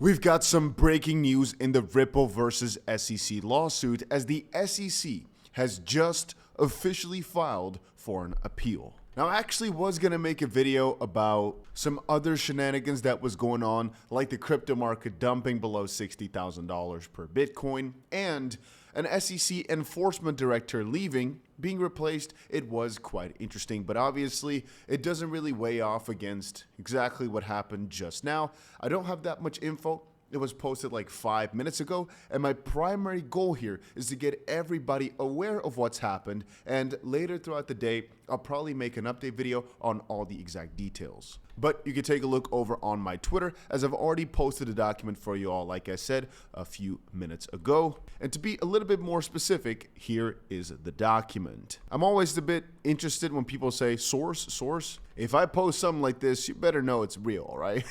We've got some breaking news in the Ripple versus SEC lawsuit, as the SEC has just officially filed for an appeal. Now, I actually was going to make a video about some other shenanigans that was going on, like the crypto market dumping below $60,000 per Bitcoin and an SEC enforcement director leaving, being replaced. It was quite interesting, but obviously it doesn't really weigh off against exactly what happened just now. I don't have that much info. It was posted like 5 minutes ago, and my primary goal here is to get everybody aware of what's happened, and later throughout the day, I'll probably make an update video on all the exact details. But you can take a look over on my Twitter, as I've already posted a document for you all, like I said, a few minutes ago. And to be a little bit more specific, here is the document. I'm always a bit interested when people say source. If I post something like this, you better know it's real, right?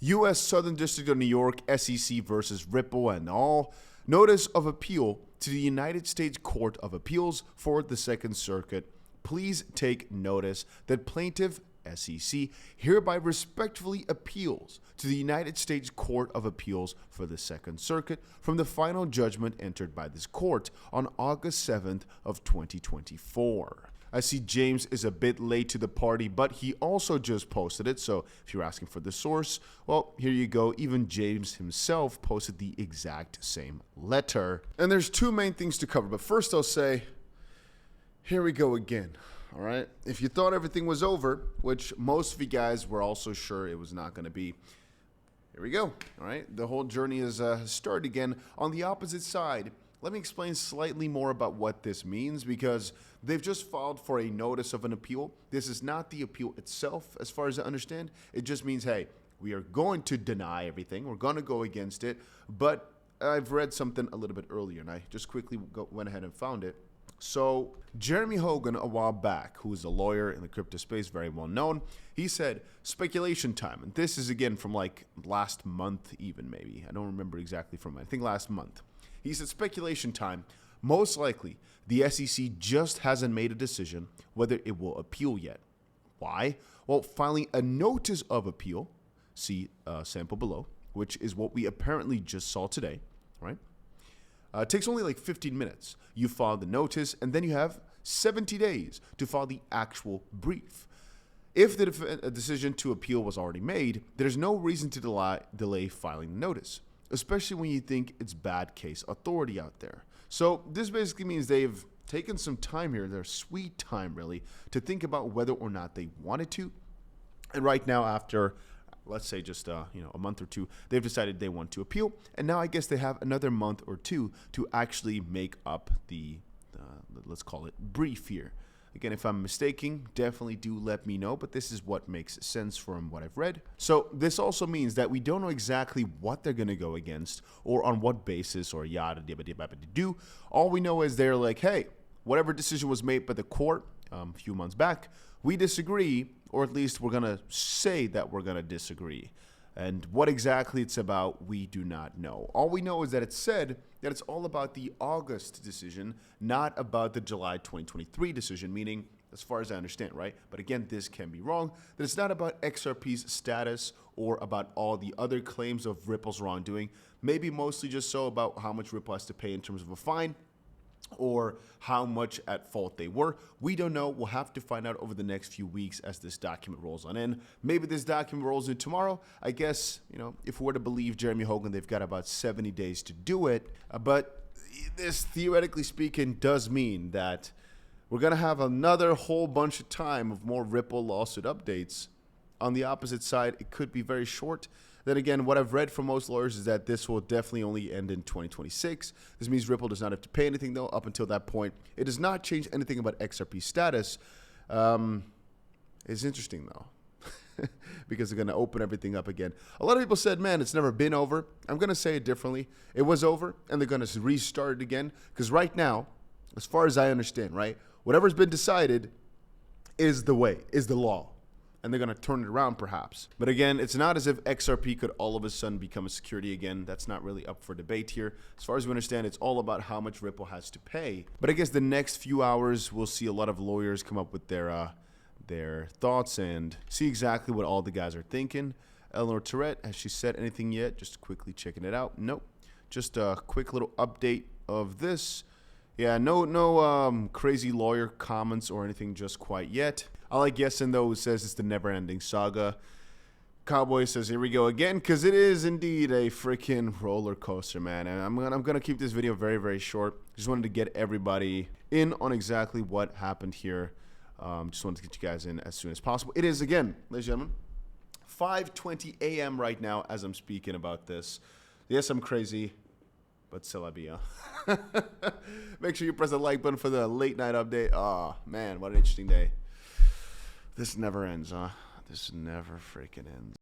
U.S. Southern District of New York, SEC versus Ripple and all. Notice of appeal to the United States Court of Appeals for the Second Circuit. Please take notice that plaintiff SEC hereby respectfully appeals to the United States Court of Appeals for the Second Circuit from the final judgment entered by this court on August 7th of 2024. I see James is a bit late to the party, but he also just posted it. So if you're asking for the source, well, here you go. Even James himself posted the exact same letter. And there's two main things to cover. But first I'll say, here we go again. All right. If you thought everything was over, which most of you guys were also sure it was not going to be, here we go. All right. The whole journey is started again. On the opposite side, let me explain slightly more about what this means, because they've just filed for a notice of an appeal. This is not the appeal itself, as far as I understand. It just means, hey, we are going to deny everything. We're going to go against it. But I've read something a little bit earlier, and I just quickly went ahead and found it. So 𝗕𝗓𝗃𝗀, a while back, who is a lawyer in the crypto space, very well known, he said speculation time. And this is again from like last month, even maybe. I don't remember exactly from, I think last month. He said speculation time. Most likely, the SEC just hasn't made a decision whether it will appeal yet. Why? Well, filing a notice of appeal, see sample below, which is what we apparently just saw today, right? It takes only like 15 minutes. You file the notice, and then you have 70 days to file the actual brief. If the decision to appeal was already made, there's no reason to delay filing the notice, especially when you think it's bad case authority out there. So this basically means they've taken some time here, their sweet time really, to think about whether or not they wanted to. And right now, after let's say just a month or two, they've decided they want to appeal. And now I guess they have another month or two to actually make up the, let's call it brief here. Again, if I'm mistaken, definitely do let me know, but this is what makes sense from what I've read. So this also means that we don't know exactly what they're going to go against or on what basis or yada do. All we know is they're like, hey, whatever decision was made by the court a few months back, we disagree, or at least we're going to say that we're going to disagree. And what exactly it's about, we do not know. All we know is that it said that it's all about the August decision, not about the July 2023 decision, meaning, as far as I understand, right? But again, this can be wrong, that it's not about XRP's status or about all the other claims of Ripple's wrongdoing, maybe mostly just so about how much Ripple has to pay in terms of a fine, or how much at fault they were. We don't know. We'll have to find out over the next few weeks as this document rolls on in. Maybe this document rolls in tomorrow. I guess, if we were to believe 𝗕𝗓𝗃𝗀, they've got about 70 days to do it. But this, theoretically speaking, does mean that we're going to have another whole bunch of time of more Ripple lawsuit updates. On the opposite side, it could be very short. Then again, what I've read from most lawyers is that this will definitely only end in 2026. This means Ripple does not have to pay anything, though, up until that point. It does not change anything about XRP status. It's interesting, though, because they're going to open everything up again. A lot of people said, man, it's never been over. I'm going to say it differently. It was over, and they're going to restart it again. Because right now, as far as I understand, right, whatever's been decided is the way, is the law. And they're going to turn it around perhaps. But again, it's not as if XRP could all of a sudden become a security again. That's not really up for debate here. As far as we understand, it's all about how much Ripple has to pay. But I guess the next few hours, we'll see a lot of lawyers come up with their thoughts and see exactly what all the guys are thinking. 𝗕𝗏𝗏, has she said anything yet? Just quickly checking it out. Nope. Just a quick little update of this. Yeah, no crazy lawyer comments or anything just quite yet. I like Yesin though, who says it's the never-ending saga. Cowboy says, here we go again, because it is indeed a freaking roller coaster, man. And I'm gonna keep this video very, very short. Just wanted to get everybody in on exactly what happened here. Just wanted to get you guys in as soon as possible. It is, again, ladies and gentlemen, 5:20 a.m. right now as I'm speaking about this. Yes, I'm crazy, but c'est la vie. Make sure you press the like button for the late night update. Oh, man, what an interesting day. This never ends, huh? This never freaking ends.